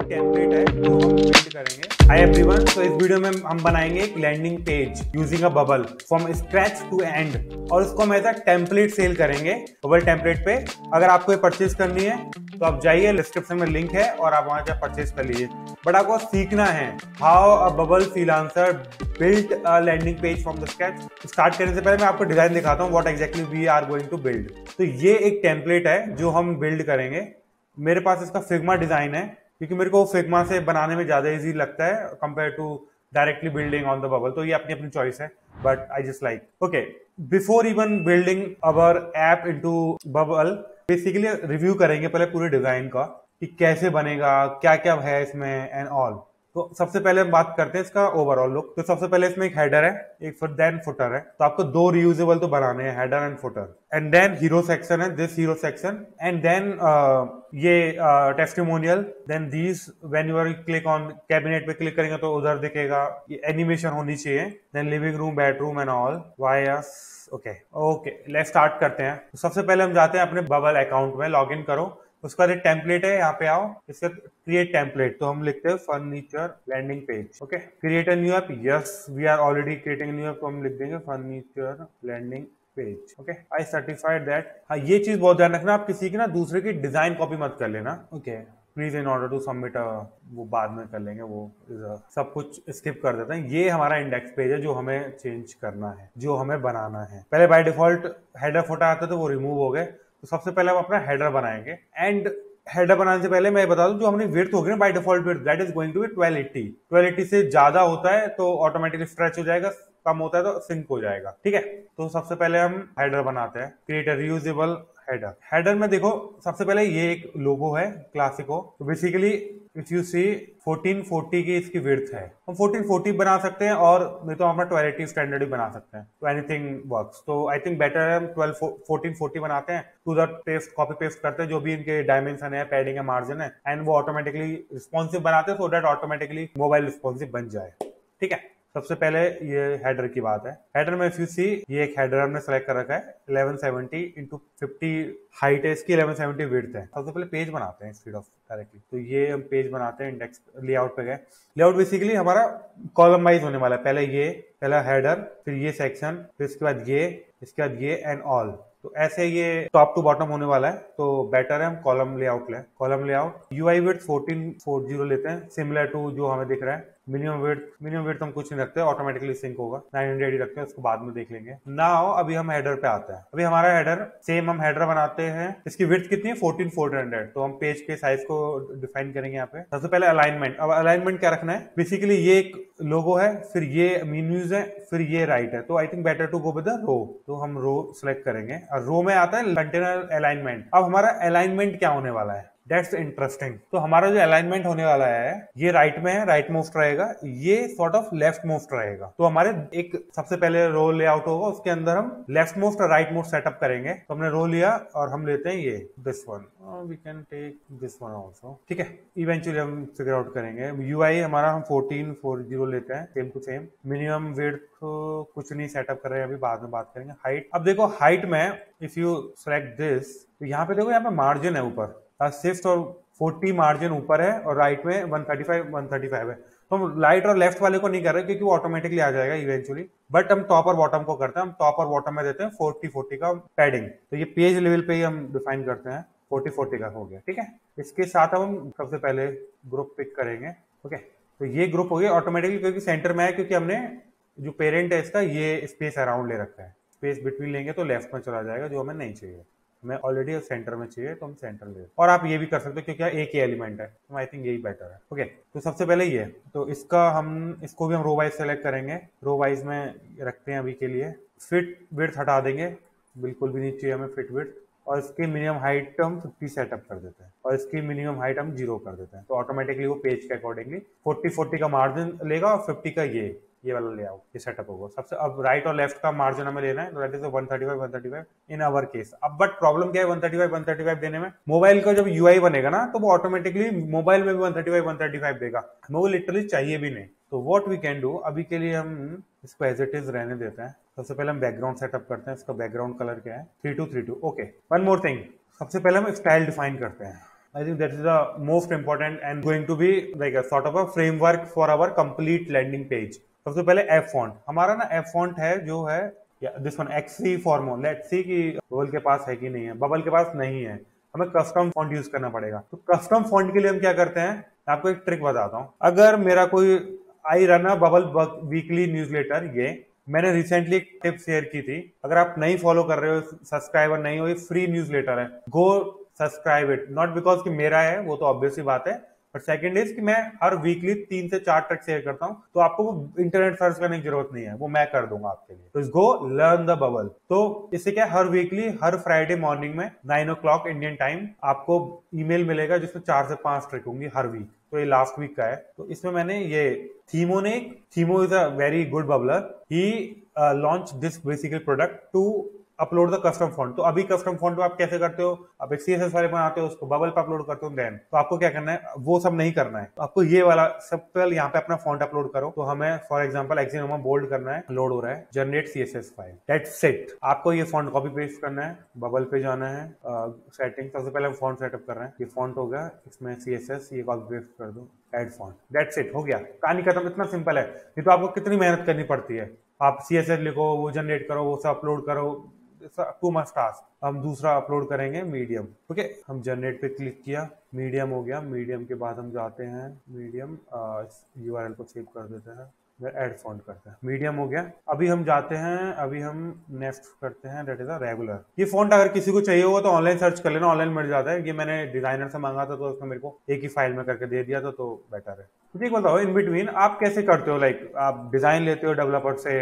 Template है जो हम बिल्ड करेंगे। हाय एवरीवन, तो इस वीडियो में हम बनाएंगे एक landing page using a Bubble from scratch to end, और उसको हम एज अ टेम्पलेट सेल करेंगे बबल टेम्पलेट पे। अगर आपको ये परचेज करनी है तो आप जाइए, डिस्क्रिप्शन में लिंक है और आप वहां से परचेज कर लीजिए। बट आपको सीखना है how a Bubble freelancer build a landing page from the scratch. Start करने से पहले मैं आपको डिजाइन दिखाता हूँ what exactly we are going to build. तो ये एक टेम्पलेट है जो हम बिल्ड करेंगे। मेरे पास इसका फिग्मा डिजाइन है क्योंकि मेरे को फिग्मा से बनाने में ज्यादा इजी लगता है compare to directly building on the Bubble. तो ये अपनी अपनी चॉइस है, but I just like okay. Before even building our app into Bubble, basically review करेंगे पहले पूरे डिजाइन का कि कैसे बनेगा, क्या क्या है इसमें एंड ऑल। तो सबसे पहले हम बात करते हैं इसका ओवरऑल लुक। तो सबसे पहले इसमें एक हेडर है, एक देन फुटर है। तो आपको दो रियूजेबल तो बनाने हैं, header and footer. And then hero section है, this hero section. And then ये testimonial. Then these when you are click on cabinet पे क्लिक करेंगे तो उधर दिखेगा, ये एनिमेशन होनी चाहिए। Then living room, bedroom and all. Voice okay okay, let's start करते हैं। तो सबसे पहले हम जाते हैं अपने बबल अकाउंट में, लॉग इन करो। उसका जो टेम्पलेट है यहाँ पे आओ, इसका क्रिएट टेम्पलेट। तो हम लिखते हैं furniture landing page. Okay, create a new app. Yes, we are already creating new app, तो हम लिख देंगे furniture landing page. Okay, I certified that. हाँ, ये चीज बहुत ध्यान रखना, आप किसी की ना दूसरे की डिजाइन कॉपी मत कर लेना। Okay, please in order to submit, वो बाद में कर लेंगे, वो सब कुछ स्किप कर देते हैं। ये हमारा इंडेक्स पेज है जो हमें चेंज करना है, जो हमें बनाना है। पहले बाय डिफॉल्ट हेडर फोटा आता तो वो रिमूव हो गए। तो सबसे पहले हम अपना हेडर बनाएंगे। एंड हेडर बनाने से पहले मैं बता दूं, जो हमने विड्थ होगी ना by default width, that is going to be 1280। 1280 से ज्यादा होता है तो ऑटोमेटिकली स्ट्रेच हो जाएगा, कम होता है तो सिंक हो जाएगा। ठीक है, तो सबसे पहले हम हेडर बनाते हैं। Create a reusable header. Header में देखो, सबसे पहले ये एक लोगो है क्लासिको। तो बेसिकली इफ यू सी 1440 की इसकी विड्थ है, हम 1440 बना सकते हैं, और नहीं तो हम अपना 1280 स्टैंडर्ड ही बना सकते हैं। तो एनीथिंग वर्क्स। तो आई थिंक बेटर है हम 1440 बनाते हैं, to the paste copy paste करते हैं जो भी इनके डायमेंशन है, पैडिंग है, मार्जिन है, एंड वो ऑटोमेटिकली रिस्पॉन्सिव बनाते हैं, so that automatically mobile responsive बन जाए। ठीक है, सबसे पहले ये हेडर की बात है। हेडर में इफ यू सी, ये एक हेडर हमने सेलेक्ट कर रखा है 1170 इंटू 50 हाइट है इसकी, 1170 विड्थ है। सबसे पहले पेज बनाते हैं इंस्टेड ऑफ डायरेक्टली। तो ये हम पेज बनाते हैं, इंडेक्स लेआउट पे गए। लेआउट बेसिकली हमारा कॉलम वाइज होने वाला है। पहले ये, पहला हेडर, फिर ये सेक्शन, फिर इसके बाद ये, इसके बाद ये एंड ऑल। तो ऐसे ये टॉप टू बॉटम होने वाला है। तो बेटर है हम कॉलम लेआउट लें। कॉलम लेआउट यूआई विड्थ 1440 लेते हैं, सिमिलर टू जो हमें दिख रहा है। मिनिमम विड्थ हम कुछ नहीं रखते, ऑटोमेटिकली सिंक होगा। 900 ही रखते हैं, उसको बाद में देख लेंगे। नाउ अभी हम हेडर पे आते हैं। अभी हमारा हेडर सेम, हम हेडर बनाते हैं। इसकी विड्थ कितनी है? 14400। तो हम पेज के साइज को डिफाइन करेंगे यहाँ पे। सबसे पहले अलाइनमेंट। अब अलाइनमेंट क्या रखना है? बेसिकली ये एक लोगो है, फिर ये मेन्यूज है, फिर ये राइट है। तो I think better to go with the row. तो हम रो सेलेक्ट करेंगे, और रो में आता है कंटेनर अलाइनमेंट। अब हमारा अलाइनमेंट क्या होने वाला है? That's interesting. तो हमारा जो अलाइनमेंट होने वाला है, ये राइट में है, राइट मोस्ट रहेगा, ये सॉर्ट ऑफ लेफ्ट मोस्ट रहेगा। तो हमारे एक सबसे पहले रो लेआउट होगा, उसके अंदर हम लेफ्ट मोस्ट और राइट मोस्ट सेटअप करेंगे। तो हमने रो लिया और हम लेते हैं ये this one, we can take this one also. ठीक है, इवेंचुअली हम फिगर आउट करेंगे। यूआई हमारा हम 1440 लेते हैं, same to same. Minimum width कुछ नहीं सेटअप कर रहे हैं अभी, बाद में बात करेंगे। हाइट, अब देखो हाइट में इफ यू सेलेक्ट दिस, तो यहाँ पे देखो, यहाँ पे मार्जिन है ऊपर, शिफ्ट और 40 मार्जिन ऊपर है, और राइट में 135 है। तो हम राइट और लेफ्ट वाले को नहीं कर रहे क्योंकि वो ऑटोमेटिकली आ जाएगा इवेंचुअली, बट हम टॉप और बॉटम को करते हैं। हम टॉप और बॉटम में देते हैं 40-40 का पैडिंग। तो ये पेज लेवल पे ही हम डिफाइन करते हैं, 40-40 का हो गया। ठीक है, इसके साथ हम सबसे पहले ग्रुप पिक करेंगे। ओके, तो ये ग्रुप हो गया ऑटोमेटिकली क्योंकि सेंटर में है, क्योंकि हमने जो पेरेंट है इसका ये स्पेस अराउंड ले रखा है। स्पेस बिटवीन लेंगे तो लेफ्ट में चला जाएगा, जो हमें नहीं चाहिए। हमें ऑलरेडी सेंटर में चाहिए, तो हम सेंटर ले। और आप ये भी कर सकते हो क्योंकि एक ही एलिमेंट है, तो आई थिंक यही बेटर है। ओके, तो सबसे पहले ये, तो इसको भी हम रो वाइज सेलेक्ट करेंगे। रो वाइज में रखते हैं अभी के लिए। फिट विड्थ हटा देंगे, बिल्कुल भी नहीं चाहिए हमें फिट विड्थ। और इसकी मिनिमम हाइट हम 50 सेटअप कर देते हैं, और इसकी मिनिमम हाइट हम 0 कर देते हैं। तो ऑटोमेटिकली वो पेज के अकॉर्डिंगली 40-40 का मार्जिन लेगा, और 50 का ये वाला लेआउट, ये सेटअप होगा सबसे। अब राइट और लेफ्ट का मार्जिन हमें लेना है, तो that is 135 in our case. अब बट प्रॉब्लम क्या है 135 देने में? मोबाइल का जब यूआई बनेगा ना, तो वो ऑटोमेटिकली मोबाइल में भी 135 देगा, हमें वो लिटरली चाहिए भी नहीं। तो व्हाट वी कैन डू, अभी के लिए हम इसको एज इट इज रहने देते हैं। सबसे पहले हम बैकग्राउंड सेटअप करते हैं। इसका बैकग्राउंड कलर क्या है? 3232। ओके, वन मोर थिंग, सबसे पहले हम स्टाइल डिफाइन करते हैं। I think that is the most important and going to be like a sort of a framework for our complete landing page. सबसे पहले एफ फॉन्ट, हमारा ना एफ फॉन्ट है जो है this one Axiforma, let's see कि bubble के पास है कि नहीं है, बबल के पास नहीं है, हमें कस्टम फॉन्ट यूज करना पड़ेगा। तो कस्टम फॉन्ट के लिए हम क्या करते हैं, मैं आपको एक ट्रिक बताता हूँ। अगर मेरा कोई I run a bubble weekly newsletter, ये मैंने रिसेंटली एक टिप शेयर की थी, अगर आप नहीं फॉलो कर रहे हो, सब्सक्राइबर नहीं हो, ये फ्री न्यूज़लेटर है, go subscribe it. Not because कि मेरा है, वो तो ऑब्वियस ही बात है, बट सेकंड इज कि मैं हर वीकली 3 से 4 ट्रिक शेयर करता हूँ, तो आपको वो इंटरनेट सर्च करने की जरूरत नहीं है, वो मैं कर दूंगा आपके लिए। तो गो लर्न द बबल। तो इससे क्या, हर वीकली हर फ्राइडे मॉर्निंग में 9 o'clock इंडियन टाइम आपको ईमेल मिलेगा जिसमें 4 से 5 ट्रिक होंगी हर वीक। तो ये लास्ट वीक का है। तो इसमें मैंने ये थीमो is a very good bubbler, he launch this basically product to upload the custom font. तो अभी कस्टम फॉन्ट आप कैसे करते हो, आप एक सीएसएस वाले बनाते हो, उसको बबल पे अपलोड करते हो, देन तो आपको क्या करना है, वो सब नहीं करना है, आपको ये वाला सब पहले यहाँ पे अपना फॉन्ट अपलोड करो। तो हमें फॉर एग्जांपल एक्सिनोमा बोल्ड करना है, लोड हो रहा है, generate CSS file, that's it. आपको ये फॉन्ट कॉपी पेस्ट करना है, बबल पे जाना है, सेटिंग, सबसे पहले फॉन्ट सेटअप कर रहे हैं, ये फॉन्ट हो गया, इसमें सीएसएस ये कॉपी पेस्ट कर दो, एड फॉन्ट, दैट्स इट, हो गया, कहानी खत्म। इतना सिंपल है। ये तो आपको कितनी मेहनत करनी पड़ती है, आप सीएसएस लिखो, वो जनरेट करो, वो सब अपलोड करो, टू मच टास्क। हम दूसरा अपलोड करेंगे मीडियम, ओके, हम जनरेट पे क्लिक किया, मीडियम हो गया, मीडियम के बाद हम जाते हैं मीडियम, यूआरएल को सेव कर देते हैं, ऐड फॉन्ट करते हैं, मीडियम हो गया। अभी हम जाते हैं, अभी हम नेक्स्ट करते हैं, दैट इज अ रेगुलर। ये फॉन्ट अगर किसी को चाहिए होगा तो ऑनलाइन सर्च कर लेना, ऑनलाइन मिल जाता है। ये मैंने डिजाइनर से मांगा था, तो उसने मेरे को एक ही फाइल में करके दे दिया था, तो बेटर है। ठीक, बताओ इन बिटवीन आप कैसे करते हो, लाइक आप डिजाइन लेते हो डेवलपर से,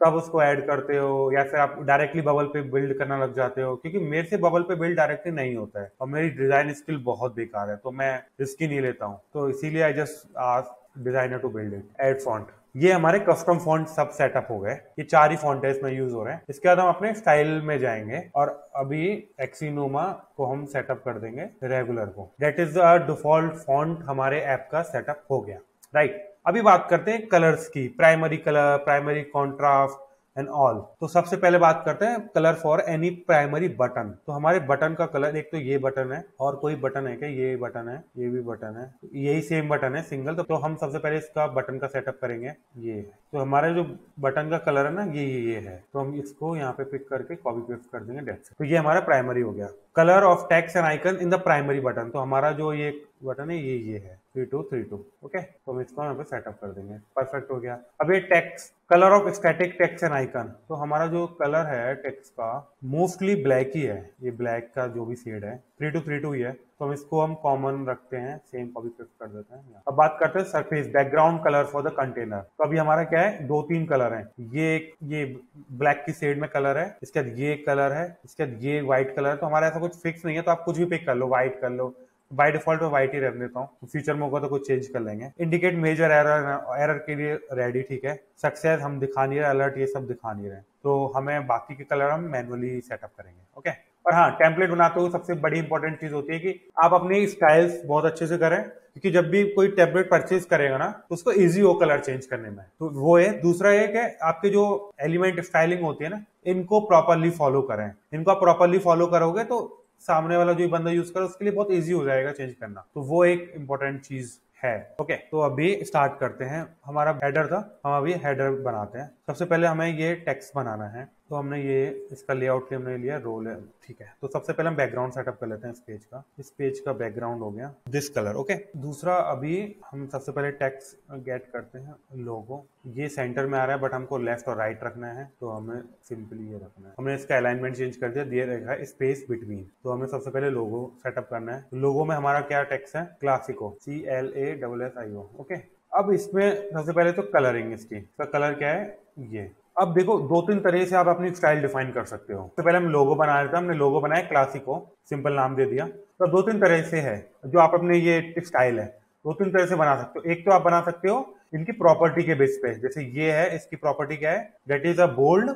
तब उसको ऐड करते हो, या फिर आप डायरेक्टली बबल पे बिल्ड करना लग जाते हो? क्योंकि मेरे से बबल पे बिल्ड डायरेक्टली नहीं होता है और मेरी डिजाइन स्किल बहुत बेकार है, तो मैं रिस्क ही नहीं लेता हूँ, तो इसीलिए I just ask designer to build it. Add font, ये हमारे कस्टम फॉन्ट सब सेटअप हो गए, ये 4 ही फॉन्ट है इसमें यूज हो रहे हैं। इसके बाद हम अपने स्टाइल में जाएंगे और अभी एक्सिनोमा को हम सेटअप कर देंगे रेगुलर को, that is the default font हमारे ऐप का सेटअप हो गया, राइट। अभी बात करते हैं कलर्स की, primary colour, primary contrast and all. तो सबसे पहले बात करते हैं colour for any primary button. तो हमारे बटन का कलर, एक तो ये बटन है, और कोई बटन है क्या, ये बटन है, ये भी बटन है, यही सेम बटन है सिंगल। तो हम सबसे पहले इसका बटन का सेटअप करेंगे, ये है। तो हमारे जो बटन का कलर है ना, ये है, तो हम इसको यहाँ पे पिक करके कॉपी पेस्ट कर देंगे, डेट से। तो ये हमारा प्राइमरी हो गया। Colour of text and icon in the primary button, तो हमारा जो ये बटन है ये है 3232, ओके। तो हम इसको यहाँ पे सेटअप कर देंगे, परफेक्ट हो गया। अब ये text, colour of static text and icon, तो हमारा जो कलर है टेक्स्ट का मोस्टली ब्लैक ही है, ये ब्लैक का जो भी शेड है 3232 ही है, तो हम इसको हम कॉमन रखते हैं, सेम कॉपी पेस्ट कर देते हैं। अब बात करते हैं surface background colour for the container. तो अभी हमारा क्या है, 2-3 कलर हैं, ये ब्लैक की शेड में कलर है, इसके बाद ये कलर है, इसके बाद ये व्हाइट कलर है। तो हमारा ऐसा कुछ फिक्स नहीं है, तो आप कुछ भी पिक कर लो, व्हाइट कर लो, बाय डिफॉल्ट में व्हाइट ही रख देता हूँ, फ्यूचर में होगा तो कुछ चेंज कर लेंगे। इंडिकेट मेजर एरर के लिए रेडी, ठीक है। सक्सेस हम दिखा नहीं रहे, अलर्ट ये सब दिखा नहीं रहे, तो हमें बाकी के कलर हम मैनुअली सेटअप करेंगे, ओके। और हाँ, टेम्पलेट बनाते हुए सबसे बड़ी इंपॉर्टेंट चीज होती है कि आप अपनी स्टाइल्स बहुत अच्छे से करें, क्योंकि जब भी कोई टेम्पलेट परचेज करेगा ना, तो उसको इजी हो कलर चेंज करने में, तो वो है। दूसरा ये कि आपके जो एलिमेंट स्टाइलिंग होती है ना, इनको प्रॉपरली फॉलो करें। इनको आप प्रॉपरली फॉलो करोगे तो सामने वाला जो बंदा यूज करे उसके लिए बहुत इजी हो जाएगा चेंज करना, तो वो एक इंपॉर्टेंट चीज है, ओके। तो अभी स्टार्ट करते हैं। हमारा हेडर था, हम अभी हेडर बनाते हैं। सबसे पहले हमें ये टेक्स्ट बनाना है, तो हमने ये इसका लेआउट के हमने लिया रोल है, ठीक है। तो सबसे पहले हम बैकग्राउंड सेटअप कर लेते हैं इस पेज का। इस पेज का बैकग्राउंड हो गया दिस कलर, ओके। दूसरा, अभी हम सबसे पहले टेक्स्ट गेट करते हैं, लोगो। ये सेंटर में आ रहा है, बट हमको लेफ्ट और राइट रखना है, तो हमें सिंपली ये रखना है। हमने इसका अलाइनमेंट चेंज कर दिया, दिए रखा है स्पेस बिटवीन। तो हमें सबसे पहले लोगो सेटअप करना है। लोगो में हमारा क्या टेक्स्ट है, क्लासिको, CLASSIO, ओके। अब इसमें सबसे पहले तो कलरिंग, इसका कलर क्या है, ये। अब देखो, 2-3 तरह से आप अपनी स्टाइल डिफाइन कर सकते हो। तो पहले हम लोगो बना रहे थे, हमने लोगो बनाया क्लासिको, सिंपल नाम दे दिया। तो 2-3 तरह से है जो आप अपने ये स्टाइल है, 2-3 तरह से बना सकते हो। एक तो आप बना सकते हो इनकी प्रॉपर्टी के बेस पे, जैसे ये है, इसकी प्रॉपर्टी क्या है, that is a bold,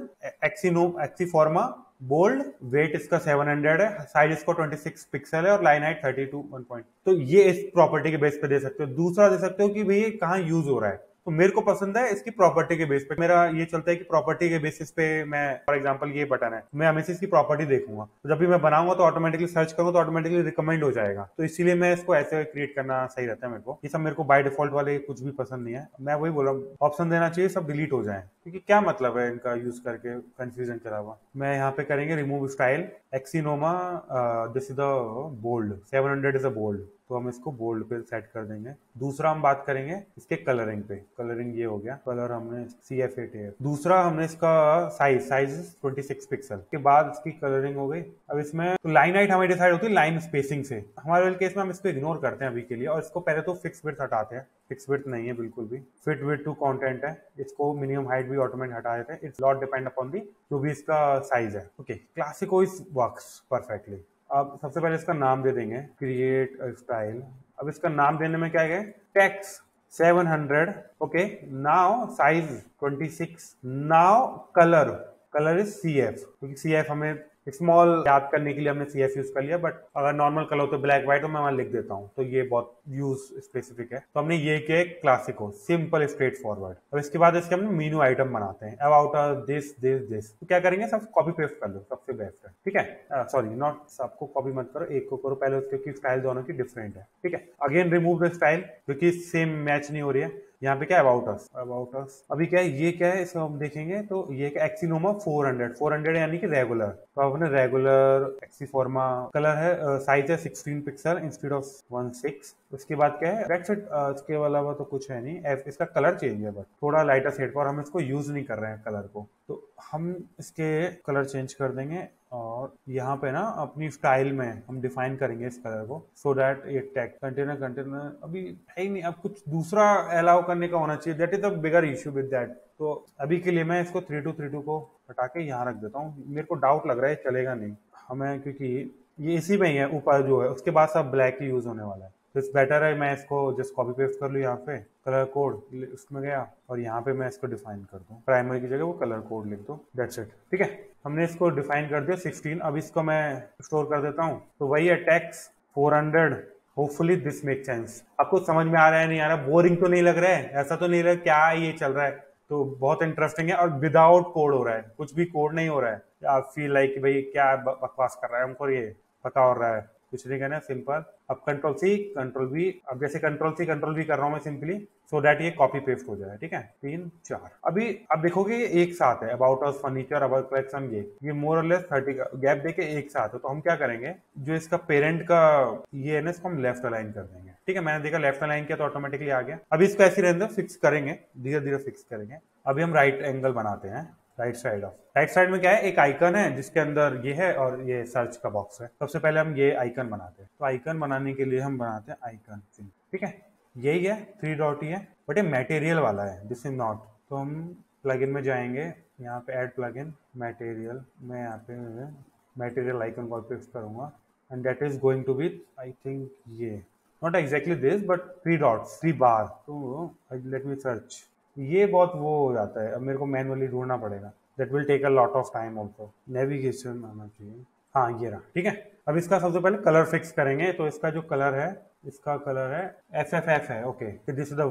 Axiforma bold, weight इसका 700 है, साइज इसको 26 पिक्सल है और लाइन हाइट 32 1 पॉइंट। तो ये इस प्रॉपर्टी के बेस पे दे सकते हो। दूसरा दे सकते हो कि भाई कहाँ यूज हो रहा है, तो मेरे को पसंद है इसकी प्रॉपर्टी के बेस पे। मेरा ये चलता है कि प्रॉपर्टी के बेसिस पे मैं, फॉर एग्जांपल ये बटन है, मैं हमेशा इसकी प्रॉपर्टी देखूंगा, तो जब भी मैं बनाऊंगा तो ऑटोमेटिकली सर्च करूंगा तो ऑटोमेटिकली रिकमेंड हो जाएगा। तो इसीलिए मैं इसको ऐसे क्रिएट करना सही रहता है मेरे को। ये सब मेरे को बाय डिफॉल्ट वाले कुछ भी पसंद नहीं है। मैं वही बोल रहा हूँ, ऑप्शन देना चाहिए सब डिलीट हो जाए, क्योंकि क्या मतलब है इनका यूज करके कंफ्यूजन के अलावा। मैं यहाँ पे करेंगे रिमूव स्टाइल एक्सीनोमा, this is the bold, 700 is a bold, तो हम इसको बोल्ड पे सेट कर देंगे। दूसरा हम बात करेंगे इसके कलरिंग पे। कलरिंग ये हो गया, कलर हमने CF8 है। दूसरा हमने इसका साइज 26 पिक्सल के बाद इसकी कलरिंग हो गई। अब इसमें तो लाइन हाइट हमें डिसाइड होती है लाइन स्पेसिंग से। हमारे वाले केस में हम इसको इग्नोर करते हैं अभी के लिए, और इसको पहले तो फिक्स विड्थ हटाते हैं। फिक्स विड्थ नहीं है बिल्कुल भी, फिट विड्थ टू कंटेंट है। इसको मिनिमम हाइट भी ऑटोमेटिक हटा देते हैं। It's not depend upon the जो भी इसका साइज है। Okay, Clasico is works perfectly. अब सबसे पहले इसका नाम दे देंगे क्रिएट स्टाइल। अब इसका नाम देने में क्या है, text 700, okay, now size 26, now colour is CF, क्योंकि CF हमें स्मॉल याद करने के लिए हमने CF यूज कर लिया, बट अगर नॉर्मल कलर हो तो ब्लैक व्हाइट, तो मैं वहां लिख देता हूँ, तो ये बहुत यूज स्पेसिफिक है। तो हमने ये किया क्लासिको, सिंपल स्ट्रेट फॉरवर्ड। अब इसके बाद इसके हम मेनू आइटम बनाते हैं, अबाउट दिस दिस दिस। तो क्या करेंगे, सब कॉपी पेस्ट कर लो, सबसे बेस्ट है, ठीक है। सॉरी, नॉट सबको कॉपी मत करो, एक को करो पहले, उसके स्टाइल दोनों की डिफरेंट है, ठीक है। अगेन रिमूव द स्टाइल, क्योंकि सेम मैच नहीं हो रही है। यहाँ पे क्या है, अबाउट अस। अभी क्या है, ये क्या है, इसको हम देखेंगे तो ये एक्सीनोमा 400 यानी कि रेगुलर। तो अपने रेगुलर एक्सीफॉर्मा कलर है, साइज है 16 पिक्सल इंस्टेड ऑफ 16। उसके बाद क्या है, दैट्स इट। इसके अलावा तो कुछ है नहीं। इसका कलर चेंज है, बट थोड़ा लाइटर शेड पर, हम इसको यूज नहीं कर रहे हैं कलर को, तो हम इसके कलर चेंज कर देंगे। और यहाँ पे ना अपनी स्टाइल में हम डिफाइन करेंगे इस कलर को, सो दैट ये टैग कंटेनर अभी है ही नहीं, अब कुछ दूसरा अलाउ करने का होना चाहिए। That is the bigger issue with that. तो अभी के लिए मैं इसको 3232 को हटा के यहाँ रख देता हूँ। मेरे को डाउट लग रहा है चलेगा नहीं हमें, क्योंकि ये इसी में ही है ऊपर जो है, उसके बाद सब ब्लैक ही यूज होने वाला है। तो इट्स बेटर है मैं इसको जस्ट कॉपी पेस्ट कर लूँ, यहाँ पे कलर कोड उसमें गया, और यहाँ पे मैं इसको डिफाइन कर दूँ, प्राइमरी की जगह वो कलर कोड लिख दो, दैट्स इट, ठीक है। हमने इसको डिफाइन कर दिया 16। अब इसको मैं स्टोर कर देता हूँ, तो वही है text 400। Hopefully this make sense. आपको समझ में आ रहा है, नहीं आ रहा, बोरिंग तो नहीं लग रहा है, ऐसा तो नहीं लग रहा क्या ये चल रहा है, तो बहुत इंटरेस्टिंग है। और विदाउट कोड हो रहा है, कुछ भी कोड नहीं हो रहा है। आप फील लाइक कि भाई क्या बकवास कर रहा है, हमको ये पता हो रहा है, कुछ नहीं करना, सिंपल। अब कंट्रोल C कंट्रोल V, अब जैसे कंट्रोल C कंट्रोल V कर रहा हूं मैं सिंपली, सो दैट ये कॉपी पेस्ट हो जाए, ठीक है। 3 4 अभी अब देखोगे ये एक साथ है, about us, furniture, about collection, ये मोर और लेस 30 का गैप देके एक साथ है। तो हम क्या करेंगे, जो इसका पेरेंट का ये है ना, इसको हम लेफ्ट अलाइन कर देंगे, ठीक है। मैंने देखा लेफ्ट अलाइन किया तो ऑटोमेटिकली आ गया। अभी इसको ऐसे रहने दो, फिक्स करेंगे, धीरे धीरे फिक्स करेंगे। अभी हम राइट एंगल बनाते हैं, राइट साइड में क्या है, एक आइकन है जिसके अंदर ये है और ये सर्च का बॉक्स है। सबसे पहले हम ये आइकन बनाते हैं, तो आइकन बनाने के लिए हम बनाते हैं आइकन, ठीक है। यही है 3 डॉट ही है, बट ये मटेरियल वाला है, दिस इज नॉट। तो हम प्लगइन में जाएंगे, यहाँ पे ऐड प्लगइन मटेरियल, मैं यहाँ पे मटेरियल आइकन कॉपी पेस्ट करूंगा, and that is going to be I think ये, not exactly this, but 3 dots 3 bar. तो लेट मी सर्च, ये बहुत वो हो जाता है, अब मेरे को मैनुअली ढूंढना पड़ेगा, that will take a lot of time also. Navigation आना चाहिए, हाँ ये रहा, ठीक है। अब इसका सबसे पहले कलर फिक्स करेंगे, तो इसका जो कलर है, इसका कलर है FFF है, okay. This is the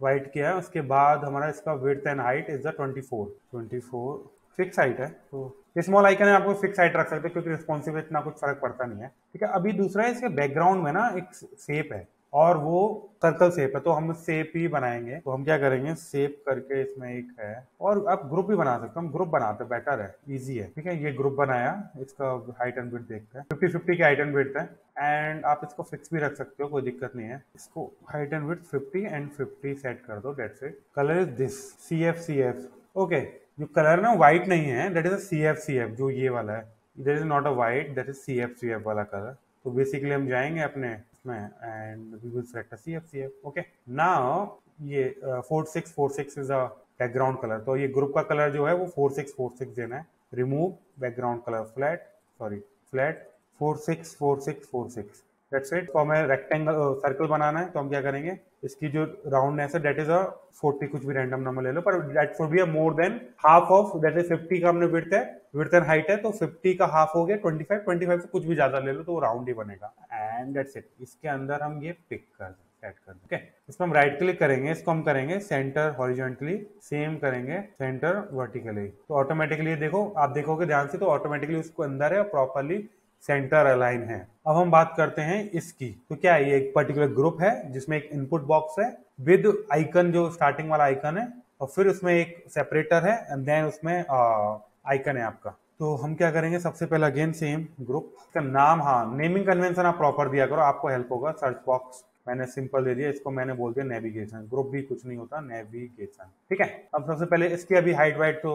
white किया है। उसके बाद हमारा इसका width and height is the 24 fix height है। तो स्मॉल आइकन है, आपको फिक्स हाइट रख सकते हैं, क्योंकि रिस्पॉन्सिव इतना कुछ फर्क पड़ता नहीं है, ठीक है। अभी दूसरा है, इसके बैकग्राउंड में ना एक शेप है, और वो सर्कल शेप है, तो हम शेप ही बनाएंगे। तो हम क्या करेंगे, शेप करके इसमें एक है, और आप ग्रुप भी बना सकते हो, हम ग्रुप बनाते हैं, बेटर है, इजी है, ठीक है। ये ग्रुप बनाया, इसका हाइट एंड विड्थ देखते हैं, 50-50 की हाइट एंड विड्थ है, एंड आप इसको फिक्स भी रख सकते हो, कोई दिक्कत नहीं है। इसको height and width 50 and 50 set कर दो, that's it. Colour is this CF, okay. जो कलर ना व्हाइट नहीं है, दैट इज CF, जो ये वाला है, that is not a white, that is CF वाला कलर। तो बेसिकली हम जाएंगे अपने में, and we will select CF, okay. Now ये 4646 इज अ बैकग्राउंड कलर, तो ये ग्रुप का कलर जो है वो 4646 देना है। Remove background colour, flat 464646, that's it. तो हमें रेक्टेंगल सर्कल बनाना है, तो हम क्या करेंगे, इसकी जो राउंडनेस है, दैट इज अ 40, कुछ भी रैंडम नंबर ले लो, पर that should be a more than half of, that is 50 का हमने विड्थ एंड हाइट है, तो 50 का हाफ हो गया 25 से कुछ भी ज्यादा ले लो तो वो राउंड ही बनेगा, एंड दैट्स इट। इसके अंदर हम ये पिक कर दें, सेट कर दें। ओके, इसमें हम राइट क्लिक करेंगे, इसको हम करेंगे सेंटर हॉरिजॉन्टली, सेम करेंगे सेंटर वर्टिकली। तो ऑटोमेटिकली देखो, आप देखोगे ध्यान से तो ऑटोमेटिकली उसको अंदर है, प्रॉपरली सेंटर अलाइन है। अब हम बात करते हैं इसकी, तो क्या है, ये एक पर्टिकुलर ग्रुप है जिसमें एक इनपुट बॉक्स है विद आइकन, जो स्टार्टिंग वाला आइकन है, और फिर उसमें एक सेपरेटर है एंड देन उसमें आइकन है आपका। तो हम क्या करेंगे, सबसे पहले अगेन सेम ग्रुप का नाम, हाँ नेमिंग कन्वेंशन आप प्रॉपर दिया करो, आपको हेल्प होगा। सर्च बॉक्स मैंने सिंपल दे दिया, इसको मैंने बोल दिया नेविगेशन, ग्रुप भी कुछ नहीं होता, नेविगेशन, ठीक है। अब सबसे पहले इसकी अभी हाइट वाइट तो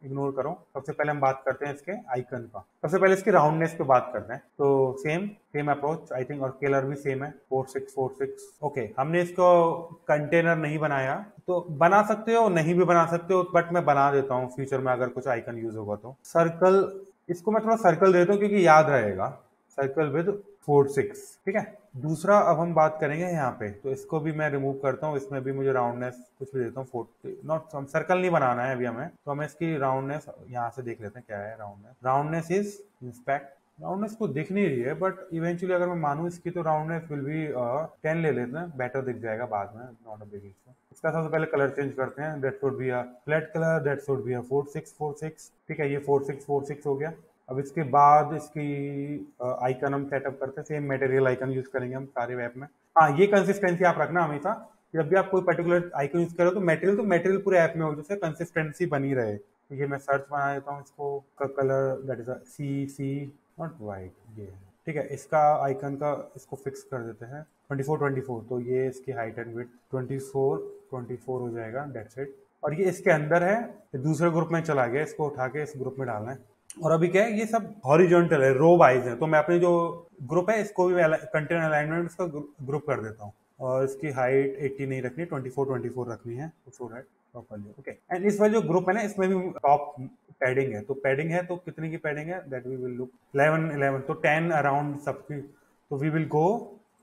इग्नोर करो, सबसे पहले हम बात करते हैं इसके आइकन का। सबसे पहले इसकी राउंडनेस पे बात करते हैं, तो सेम अप्रोच आई थिंक, और कलर भी सेम है 4646। ओके, हमने इसको कंटेनर नहीं बनाया, तो बना सकते हो नहीं भी बना सकते हो, बट मैं बना देता हूँ फ्यूचर में अगर कुछ आइकन यूज होगा तो। सर्कल, इसको मैं थोड़ा सर्कल देता हूँ क्योंकि याद रहेगा, सर्कल विद 46, ठीक है। दूसरा अब हम बात करेंगे यहाँ पे, तो इसको भी मैं रिमूव करता हूँ, इसमें भी मुझे राउंडनेस कुछ भी देता हूँ 40, नॉट, हम सर्कल नहीं बनाना है अभी हमें, तो हमें इसकी राउंडनेस यहाँ से देख लेते हैं क्या है roundness. Roundness is inspect, roundness को दिख नहीं रही है, बट इवेंचुअली अगर मैं मानूं इसकी तो राउंडनेस विल बी 10 ले लेते हैं, बेटर दिख जाएगा बाद में, नॉट अ बिग इशू। इसका सबसे पहले कलर चेंज करते हैं, that should be a flat colour, that should be a 4646, ठीक है, ये 4646 हो गया। अब इसके बाद इसकी आइकन हम सेटअप करते हैं, सेम मटेरियल आइकन यूज करेंगे हम सारे वेब में। हाँ, ये कंसिस्टेंसी आप रखना हमेशा, जब भी आप कोई पर्टिकुलर आइकन यूज करो तो मटेरियल पूरे ऐप में हो, जिससे कंसिस्टेंसी बनी रहे। तो ये मैं सर्च बना देता हूँ, इसको का colour that is C not white, ये है, ठीक है। इसका आइकन का इसको फिक्स कर देते हैं 2424, तो ये इसकी हाइट एंड विड्थ 24 हो जाएगा, दैट्स इट। और ये इसके अंदर है, दूसरे ग्रुप में चला गया, इसको उठा के इस ग्रुप में डालना है। और अभी क्या है, ये सब हॉरिजॉन्टल है, रो वाइज है, तो मैं अपने जो ग्रुप है इसको भी कंटेनर अलाइनमेंट इसका ग्रुप कर देता हूँ, और इसकी हाइट 80 नहीं रखनी, 24 रखनी है, तो राइट प्रॉपर्ली। ओके, एंड इस वाला जो ग्रुप है ना, इसमें भी टॉप पैडिंग है, तो पैडिंग है, तो कितने की पैडिंग है, दैट वी विल लुक 11, तो 10 अराउंड सबकी, तो वी विल गो,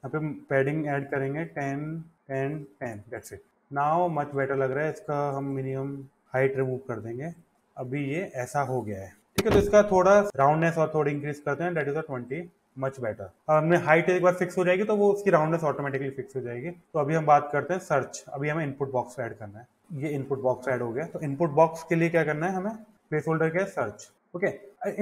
यहाँ पे पैडिंग ऐड करेंगे 10, that's it. Now much better लग रहा है, इसका हम मिनिमम हाइट रिमूव कर देंगे, अभी ये ऐसा हो गया है, ठीक है। तो इसका थोड़ा राउंडनेस और थोड़ी इंक्रीज करते हैं, दैट इज 20, मच बेटर। हमने हाइट एक बार फिक्स हो जाएगी तो वो उसकी राउंडनेस ऑटोमेटिकली फिक्स हो जाएगी। तो अभी हम बात करते हैं सर्च, अभी हमें इनपुट बॉक्स ऐड करना है, ये इनपुट बॉक्स ऐड हो गया। तो इनपुट बॉक्स के लिए क्या करना है, हमें प्लेस होल्डर क्या है, सर्च। ओके,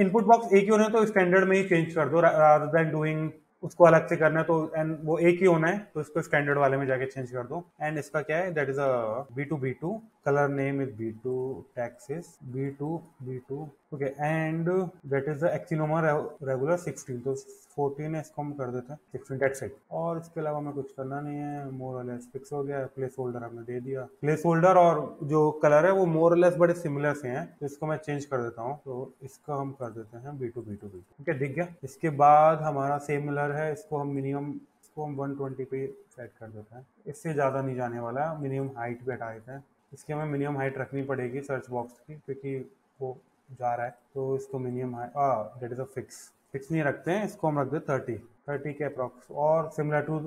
इनपुट बॉक्स एक ही होना है तो स्टैंडर्ड में ही चेंज कर दो, रादर देन डूइंग उसको अलग से करना है, तो एंड वो एक ही होना है तो इसको स्टैंडर्ड वाले में जाके चेंज कर दो। एंड इसका क्या है, that is a B2 colour name is B2, text is B2। Okay, and that is the एक्सिनोमा रेगुलर 16, तो 14 है, इसको हम कर देते हैं 16, दैट्स इट। और इसके अलावा हमें कुछ करना नहीं है, मोर और लेस फिक्स हो गया। प्लेस होल्डर हमने दे दिया, प्लेस होल्डर और जो कलर है वो मोर और लेस बड़े सिमिलर से हैं, तो इसको मैं चेंज कर देता हूँ, तो इसका हम कर देते हैं B2। ठीक है, दिख गया। इसके बाद हमारा सिमिलर है, इसको हम मिनिमम, इसको हम 120 पे सेट कर देते हैं, इससे ज़्यादा नहीं जाने वाला। मिनिमम हाइट भी हटा देते हैं, इसकी हमें मिनिमम हाइट रखनी पड़ेगी सर्च बॉक्स की, क्योंकि वो जा रहा है, तो इसको minimum height, that is a fix नहीं रखते हैं, इसको हम रख दे 30 के अप्रॉक्स, और सिमिलर टू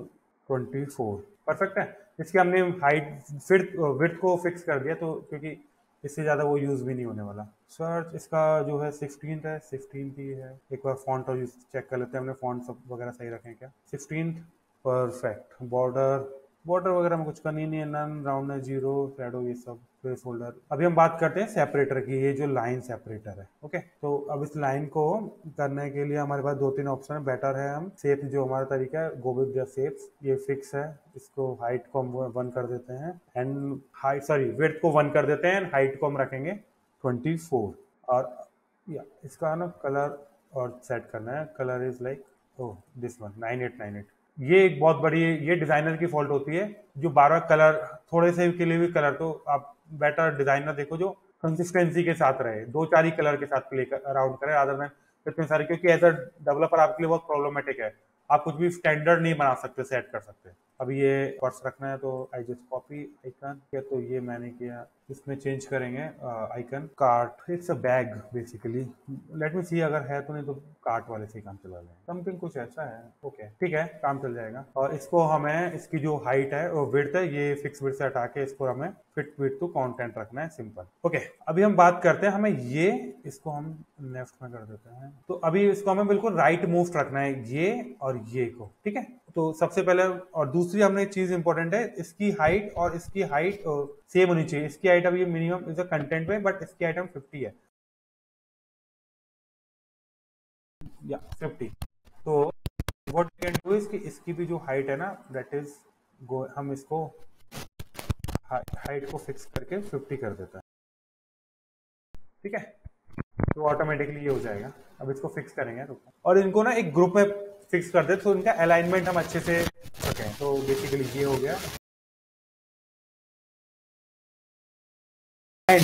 24, परफेक्ट है। इसकी हमने हाइट फिर विड्थ को फिक्स कर दिया, तो क्योंकि इससे ज़्यादा वो यूज़ भी नहीं होने वाला। सर्च इसका जो है 16 है, 16 की है। एक बार फॉन्ट और यूज चेक कर लेते हैं, हमने फॉन्ट सब वगैरह सही रखें क्या, 16, परफेक्ट। बॉर्डर वगैरह में कुछ करनी नहीं है, नन, राउंड है 0, शैडो, ये सब प्लेस होल्डर। अभी हम बात करते हैं सेपरेटर की, ये जो लाइन सेपरेटर है। ओके, तो अब इस लाइन को करने के लिए हमारे पास 2-3 ऑप्शन है। बेटर है हम शेप, जो हमारा तरीका है, गो विद द शेप्स। ये फिक्स है, इसको हाइट को हम 1 कर देते हैं, एंड हाइट, सॉरी, विड्थ को 1 कर देते हैं, एंड हाइट को हम रखेंगे 24। और या इसका ना कलर और सेट करना है, colour is like this one 9898। ये एक बहुत बड़ी, ये डिजाइनर की फॉल्ट होती है, जो 12 कलर, थोड़े से के लिए भी कलर, तो आप बेटर डिजाइनर देखो जो कंसिस्टेंसी के साथ रहे, 2-4 ही कलर के साथ प्ले अराउंड करे, अदर देन इतने सारे, क्योंकि एज अ डेवलपर आपके लिए बहुत प्रॉब्लमेटिक है, आप कुछ भी स्टैंडर्ड नहीं बना सकते, सेट कर सकते। अब ये पर्स रखना है, तो आई जस्ट कॉपी आइकन किया, तो ये मैंने किया, इसमें चेंज करेंगे icon cart, it's a bag basically. Let me see, अगर है तो, नहीं तो कार्ट वाले से ही काम चला लेंगे, समथिंग कुछ ऐसा है। ओके, ठीक है, काम चल जाएगा। और इसको हमें, इसकी जो हाइट है और विड्थ है, ये फिक्स विड्थ से हटा के इसको हमें फिट विथ टू कंटेंट रखना है, सिंपल। ओके, अभी हम बात करते हैं, हमें ये इसको हम लेफ्ट में कर देते हैं, तो अभी इसको हमें बिल्कुल राइट मूव रखना है, ये और ये को, ठीक है। तो सबसे पहले और दूसरी हमने चीज इंपॉर्टेंट है, इसकी हाइट और इसकी हाइट सेम होनी चाहिए। इसकी हाइट अभी मिनिमम इज अ कंटेंट पे, बट इसकी हाइट हम 50 है, या 50। तो what we can do is कि इसकी भी जो हाइट है ना, दैट इज हम इसको हाइट को फिक्स करके 50 कर देते हैं, ठीक है। तो ऑटोमेटिकली ये हो जाएगा। अब इसको फिक्स करेंगे और इनको ना एक ग्रुप में फिक्स कर दे तो इनका अलाइनमेंट हम अच्छे से सकें। तो बेसिकली ये हो गया। एंड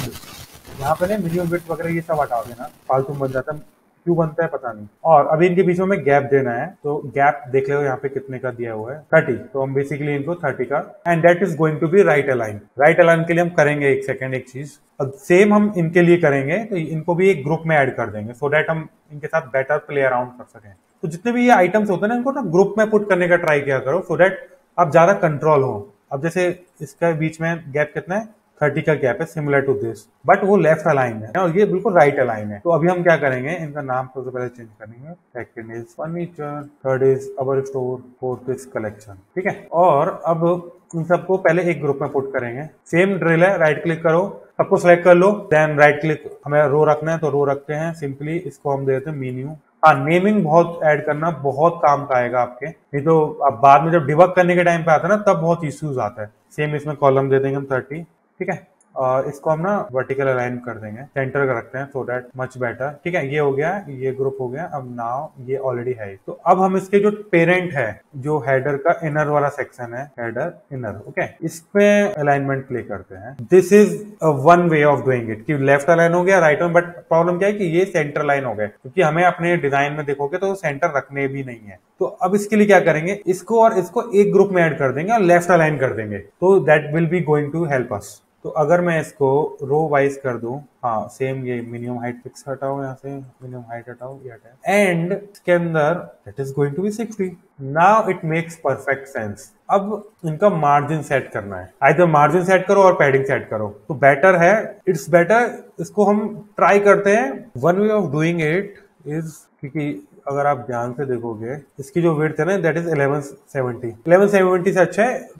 यहाँ पे ना मिनिमम बिट वगैरह ये सब हटा देना, फालतू बन जाता है, क्यों बनता है पता नहीं। और अभी इनके बीच में हमें गैप देना है, तो गैप देख लो यहाँ पे कितने का दिया हुआ है, 30। तो हम बेसिकली इनको 30 का, and that is going to be right align. Right align के लिए हम करेंगे एक सेकेंड एक चीज, अब सेम हम इनके लिए करेंगे, तो इनको भी एक ग्रुप में ऐड कर देंगे सो दैट हम इनके साथ बेटर प्ले अराउंड कर सकें। तो जितने भी ये आइटम्स होते हैं ना, इनको ना ग्रुप में पुट करने का ट्राई किया करो सो दैट आप ज्यादा कंट्रोल हो। अब जैसे इसका बीच में गैप कितना है, 30 का गैप है, सिमिलर टू दिस, बट वो लेफ्ट अलाइन है और ये बिल्कुल राइट अलाइन है। तो अभी हम क्या करेंगे, इनका नाम सबसे पहले चेंज करेंगे। Second is furniture, third is our store, fourth is collection, ठीक है। और अब इन सबको पहले एक ग्रुप में पुट करेंगे। सेम ड्रिल है, राइट क्लिक करो, सबको सिलेक्ट कर लो, देन राइट क्लिक, हमें रो रखना है तो रो रखते हैं सिंपली। इसको हम देते हैं मेन्यू। हाँ, नेमिंग बहुत ऐड करना बहुत काम का आएगा आपके, नहीं तो अब बाद में जब डिबग करने के टाइम पे आता है ना, तब बहुत इश्यूज आता है। सेम इसमें कॉलम दे देंगे हम 30, ठीक है। और इसको हम ना वर्टिकल अलाइन कर देंगे, सेंटर का रखते हैं सो दैट मच बेटर, ठीक है। ये हो गया, ये ग्रुप हो गया। अब नाउ ये ऑलरेडी है, तो अब हम इसके जो पेरेंट है, जो हेडर का इनर वाला सेक्शन है, हेडर इनर, ओके, इस पे अलाइनमेंट प्ले करते हैं। This is one way of doing it, कि लेफ्ट अलाइन हो गया, राइट में, बट प्रॉब्लम क्या है कि ये सेंटर लाइन हो गए, क्योंकि हमें अपने डिजाइन में देखोगे तो सेंटर रखने भी नहीं है। तो अब इसके लिए क्या करेंगे, इसको और इसको एक ग्रुप में ऐड कर देंगे और लेफ्ट अलाइन कर देंगे, तो that will be going to help us. तो अगर मैं इसको रो वाइज कर दूं, हाँ सेम, ये मिनिमम हाइट फिक्स हटाओ, यहाँ से मिनिमम हाइट हटाओ, ये हटाओ, एंड इसके अंदर that is going to be 60। Now it makes perfect sense. अब इनका मार्जिन सेट करना है, आइदर मार्जिन सेट करो और पैडिंग सेट करो, तो बेटर है, इट्स बेटर। इसको हम ट्राई करते हैं। One way of doing it is, क्योंकि अगर आप ध्यान से देखोगे, इसकी जो विड्थ है ना, दैट इज 1170। 1170 से अच्छा है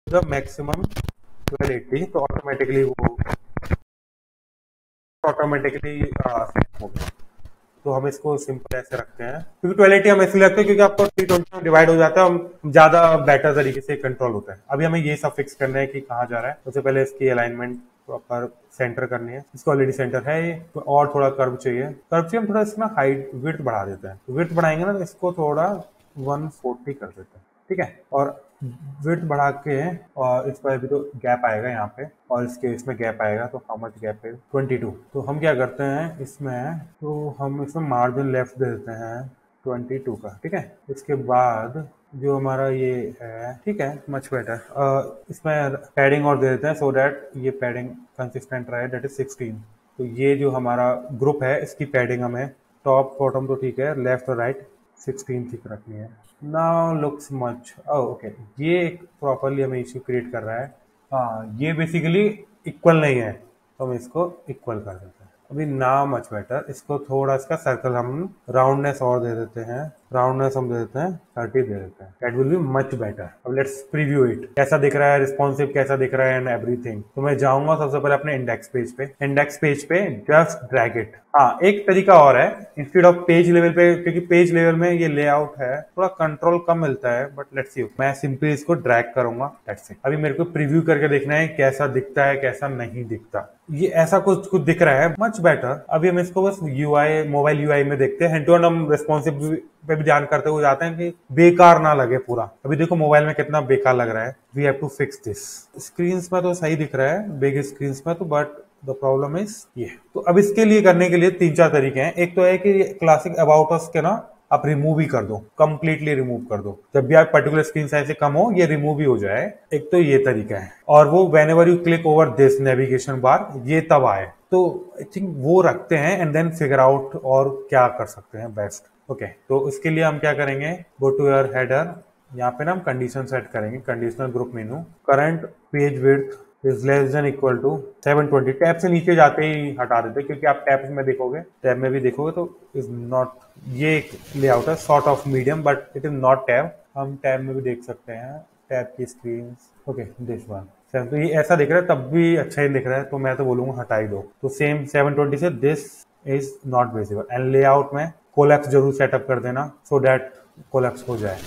मैक्सिमम 1280, तो ऑटोमेटिकली वो ऑटोमेटिकली हो गया। तो हम इसको सिंपल ऐसे रखते हैं, क्योंकि 1280 हम इसलिए रखते हैं क्योंकि आपको 320 में डिवाइड हो जाता है, हम ज्यादा बेटर तरीके से कंट्रोल होता है। अभी हमें ये सब फिक्स करना है कि कहाँ जा रहा है। सबसे पहले इसकी अलाइनमेंट प्रॉपर सेंटर करनी है, इसको ऑलरेडी सेंटर है ये, तो और थोड़ा कर्व चाहिए। कर्व से हम थोड़ा इसमें हाइट विड्थ बढ़ा देते हैं, विड्थ बढ़ाएंगे ना, तो इसको थोड़ा 140 कर देते हैं, ठीक है। और विड्थ बढ़ा के, और इस पर भी तो गैप आएगा यहाँ पे, और इसके इसमें गैप आएगा, तो हाउ मच गैप है, 22। तो हम क्या करते हैं इसमें, तो हम इसमें मार्जिन लेफ्ट दे देते हैं 22 का, ठीक है। इसके बाद जो हमारा ये है, ठीक है, मच बेटर। इसमें पैडिंग और दे देते हैं सो दैट ये पैडिंग कंसिस्टेंट रहे, दैट इज 16। तो ये जो हमारा ग्रुप है, इसकी पैडिंग हमें टॉप बॉटम तो ठीक है, लेफ्ट और राइट 16 ठीक रखनी है। Now looks much okay. ये एक प्रॉपरली हमें इश्यू क्रिएट कर रहा है, हाँ ये बेसिकली इक्वल नहीं है, तो हम इसको इक्वल कर देते हैं। अभी नाउ मच बेटर। इसको थोड़ा इसका सर्कल हम राउंडनेस और दे देते हैं, राउंडनेस हम दे देते हैं 30 दे देते हैं, that will be much better. अब लेट्स प्रीव्यू इट, कैसा दिख रहा है, रिस्पॉन्सिव कैसा दिख रहा है एंड एवरीथिंग। तो मैं जाऊंगा सबसे पहले अपने इंडेक्स पेज पे, इंडेक्स पेज पे जस्ट ड्रैग इट। हाँ, एक तरीका और है, इंस्टेड ऑफ पेज लेवल पे, क्योंकि पेज लेवल में ये लेआउट है, थोड़ा कंट्रोल कम मिलता है, बट लेट्स सी, मैं सिंपली इसको ड्रैग करूंगा, दैट्स इट। अभी मेरे को प्रीव्यू करके देखना है कैसा दिखता है कैसा नहीं दिखता। ये ऐसा कुछ कुछ दिख रहा है, मच बेटर। अभी हम इसको बस यूआई, मोबाइल यूआई में देखते हैं, हैंड हम रेस्पॉन्सिव पे भी ध्यान करते हुए जाते हैं कि बेकार ना लगे पूरा। अभी देखो मोबाइल में कितना बेकार लग रहा है, we have to fix this. Screen में तो सही दिख रहा है, बिग स्क्रीन में तो, बट द प्रॉब्लम इज ये। तो अब इसके लिए करने के लिए 3-4 तरीके हैं। एक तो है कि क्लासिक अबाउट अस के ना आप रिमूव ही कर दो, कंप्लीटली रिमूव कर दो, जब भी आप पर्टिकुलर स्क्रीन साइज से कम हो ये रिमूव ही हो जाए। एक तो ये तरीका है, और वो whenever you click over this navigation bar, ये तब आए, तो आई थिंक वो रखते हैं एंड देन फिगर आउट और क्या कर सकते हैं बेस्ट। ओके, तो इसके लिए हम क्या करेंगे, गो टू योर हेडर, यहाँ पे ना हम कंडीशन सेट करेंगे, conditional group menu, current page width is less than equal to 720। Tab से नीचे जाते ही हटा देते क्योंकि आप टैब में देखोगे, टैब में भी देखोगे तो इज नॉट, ये एक लेआउट है sort of medium but it is not tab. हम टैब में भी देख सकते हैं टैब की स्क्रीन। ओके दिस वन, तो ये ऐसा दिख रहा है तब भी अच्छा ही दिख रहा है, तो मैं तो बोलूंगा हटा ही दो। तो सेम 720 से this is not visible and layout में कोलैप्स जरूर सेटअप कर देना सो दैट कोलैप्स हो जाए।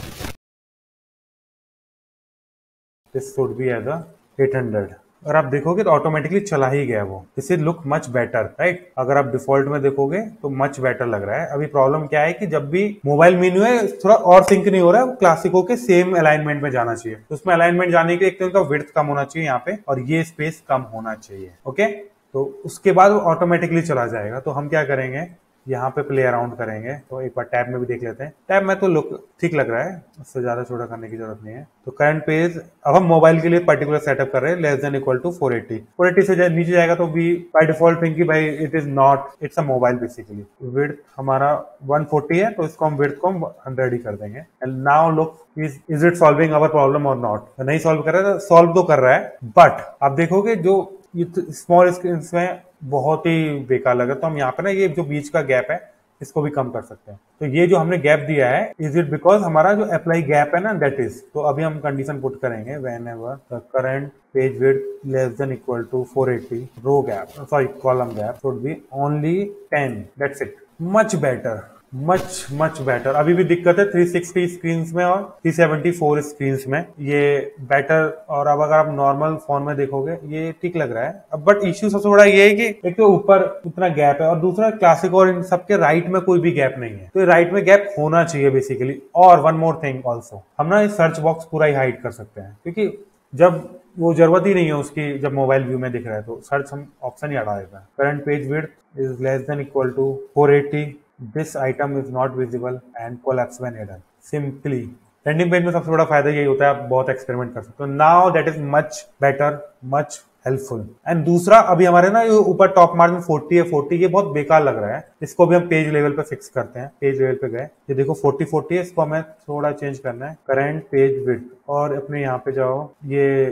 दिस शुड बी एज 800 और आप देखोगे तो ऑटोमेटिकली चला ही गया वो। This is look much better right. अगर आप डिफॉल्ट में देखोगे तो मच बेटर लग रहा है। अभी प्रॉब्लम क्या है कि जब भी मोबाइल मेन्यू है थोड़ा और सिंक नहीं हो रहा है, क्लासिको के सेम अलाइनमेंट में जाना चाहिए। तो उसमें अलाइनमेंट जाने के एक तो इनका विड्थ कम होना चाहिए यहाँ पे और ये स्पेस कम होना चाहिए। ओके, तो उसके बाद वो ऑटोमेटिकली चला जाएगा। तो हम क्या करेंगे, यहाँ पे प्ले अराउंड करेंगे। तो एक बार टैब में भी देख लेते हैं। टैब में तो लुक ठीक लग रहा है, उससे ज्यादा छोटा करने की जरूरत नहीं है। तो करंट पेज अब हम मोबाइल के लिए पर्टिकुलर सेटअप कर रहे हैं, लेस देन इक्वल टू 480 से नीचे जाएगा तो भी बाय डिफॉल्ट थिंक भाई it is not, it's a mobile basically. Width हमारा 140 है तो इसको हम विड्थ को 100 ही कर देंगे। And now look is it solving our problem और नॉट। नहीं सॉल्व कर रहा है, सॉल्व तो कर रहा है बट आप देखोगे जो स्मॉल स्क्रीन में बहुत ही बेकार लगा। तो हम यहाँ पे ना ये जो बीच का गैप है इसको भी कम कर सकते हैं। तो ये जो हमने गैप दिया है इज इट बिकॉज हमारा जो अप्लाई गैप है ना दैट इज। तो अभी हम कंडीशन पुट करेंगे whenever the current page width less than equal to 480 row gap sorry column gap should be only 10। That's it, much better, much better. अभी भी दिक्कत है 360 स्क्रीन में और 374 स्क्रीन में, ये बेटर। और अब अगर आप नॉर्मल फोन में देखोगे ये ठीक लग रहा है। अब बट इश्यू सबसे बड़ा ये है कि एक तो ऊपर उतना गैप है और दूसरा क्लासिक और इन सबके राइट में कोई भी गैप नहीं है। तो राइट में गैप होना चाहिए बेसिकली। और वन मोर थिंग ऑल्सो, हम ना सर्च बॉक्स पूरा ही हाइड कर सकते हैं क्योंकि जब वो जरूरत ही नहीं है उसकी, जब मोबाइल व्यू में दिख रहा है तो सर्च हम ऑप्शन ही हटा देता है। Current page width is less than equal to 480, this item is not visible and collapse when hidden। Simply landing page में सबसे बड़ा फायदा यही होता है, आप बहुत एक्सपेरिमेंट कर सकते हो। Now that is much better, much helpful. And दूसरा अभी हमारे ना ये ऊपर टॉप मार्जिन 40 है, 40 ये बहुत बेकार लग रहा है। इसको भी हम पेज लेवल पे फिक्स करते हैं। पेज लेवल पे गए, ये देखो 40 है, इसको हमें थोड़ा चेंज करना है। करंट पेज विड्थ और अपने यहाँ पे जाओ, ये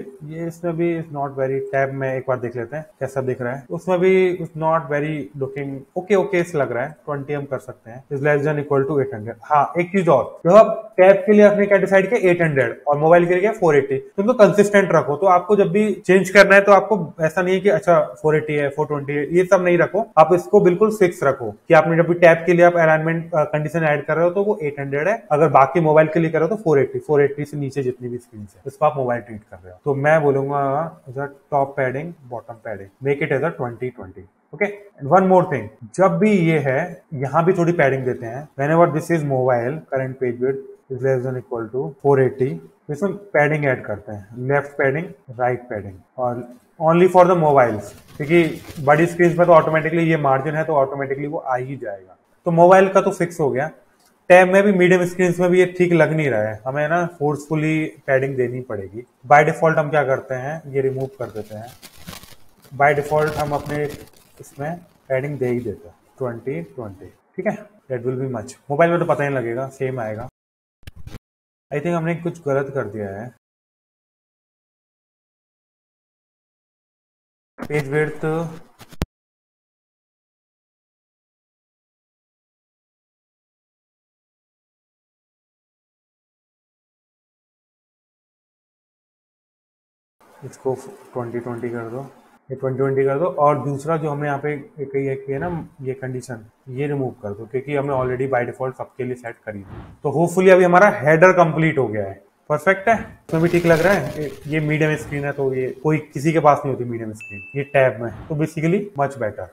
इसमें भी इज नॉट वेरी, टैब में एक बार देख लेते हैं कैसा दिख रहा है। उसमें भी is not very looking okay से लग रहा है। 20 हम कर सकते हैं, is less than equal to 800। हाँ एक चीज और, जो आप टैब के लिए आपने क्या डिसाइड किया 800 और मोबाइल के लिए क्या 480, तुम तो कंसिस्टेंट रखो। तो आपको जब भी चेंज करना है तो आपको ऐसा नहीं है कि अच्छा 480 है 420 है, ये सब नहीं रखो। आप इसको बिल्कुल फिक्स रखो कि आपने जब भी टैब के लिए आप अलाइनमेंट कंडीशन ऐड कर रहे हो तो वो 800 है। अगर बाकी मोबाइल के लिए कर रहे हो तो 480 से नीचे जितनी भी स्क्रीन है इसको आप मोबाइल ट्रीट कर रहे हो। तो मैं बोलूंगा top padding bottom padding make it as a 2020। Okay, one more thing, जब भी ये है यहाँ भी थोड़ी पैडिंग देते हैं। Whenever this is mobile current page width is less than equal to 480, इसमें पैडिंग ऐड करते हैं, लेफ्ट पैडिंग राइट पैडिंग और ओनली फॉर द मोबाइल्स, क्योंकि बड़ी स्क्रीन पर तो ऑटोमेटिकली ये मार्जिन है तो ऑटोमेटिकली वो आ ही जाएगा। तो मोबाइल का तो फिक्स हो गया। टैब में भी मीडियम स्क्रीन में भी ये ठीक लग नहीं रहा है, हमें ना फोर्सफुली पैडिंग देनी पड़ेगी। बाय डिफॉल्ट हम क्या करते हैं, ये रिमूव कर देते हैं। बाय डिफॉल्ट हम अपने इसमें पैडिंग दे ही देते हैं 2020, ठीक है। That will be much. Mobile में तो पता ही नहीं लगेगा, सेम आएगा। आई थिंक हमने कुछ गलत कर दिया है। पेज विड्थ इसको 2020 कर दो, ये 2020 कर दो। और दूसरा जो हमने यहाँ पे कही है ना, ये कंडीशन ये रिमूव कर दो क्योंकि हमने ऑलरेडी बाय डिफॉल्ट सबके लिए सेट करी थी। तो होपफुली अभी हमारा हेडर कंप्लीट हो गया है। परफेक्ट है, इसमें भी ठीक लग रहा है। ये मीडियम स्क्रीन है तो ये कोई किसी के पास नहीं होती मीडियम स्क्रीन, ये टैब में तो बेसिकली मच बेटर।